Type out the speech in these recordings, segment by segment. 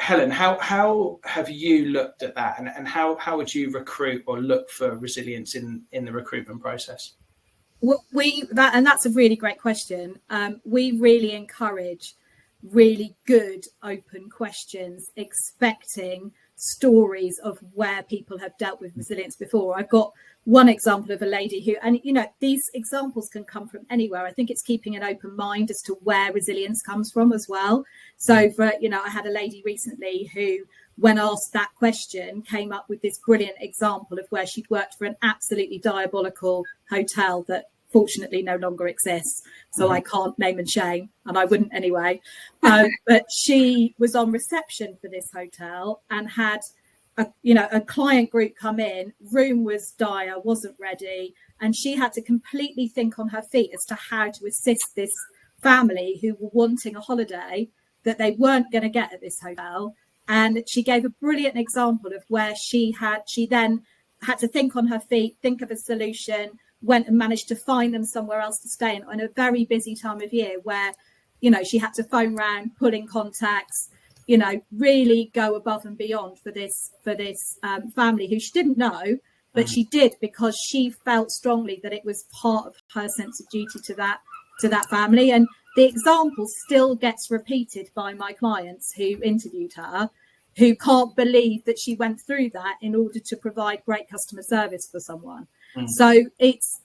Helen, how have you looked at that, and how would you recruit or look for resilience in the recruitment process? Well, that's a really great question. We really encourage really good open questions, expecting stories of where people have dealt with resilience before. I've got one example of a lady who, and these examples can come from anywhere. I think it's keeping an open mind as to where resilience comes from as well. So for, I had a lady recently who, when asked that question, came up with this brilliant example of where she'd worked for an absolutely diabolical hotel that fortunately no longer exists, so I can't name and shame, and I wouldn't anyway. But she was on reception for this hotel and had a client group come in. Room was dire, wasn't ready, and she had to completely think on her feet as to how to assist this family who were wanting a holiday that they weren't going to get at this hotel. And she gave a brilliant example of where she then had to think on her feet, think of a solution, went and managed to find them somewhere else to stay in a very busy time of year where, she had to phone round, pull in contacts, really go above and beyond for this family who she didn't know, but she did because she felt strongly that it was part of her sense of duty to that family. And the example still gets repeated by my clients who interviewed her, who can't believe that she went through that in order to provide great customer service for someone. So it's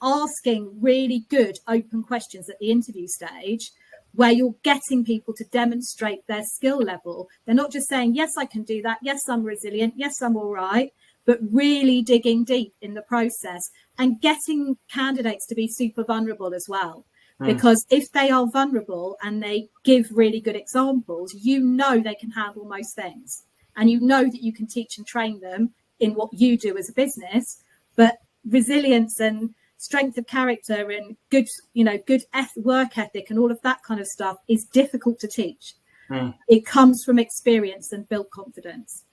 asking really good open questions at the interview stage where you're getting people to demonstrate their skill level. They're not just saying, yes, I can do that. Yes, I'm resilient. Yes, I'm all right. But really digging deep in the process and getting candidates to be super vulnerable as well. Because if they are vulnerable and they give really good examples, they can handle most things. And that you can teach and train them in what you do as a business. But resilience and strength of character and good work ethic and all of that kind of stuff is difficult to teach. It comes from experience and built confidence.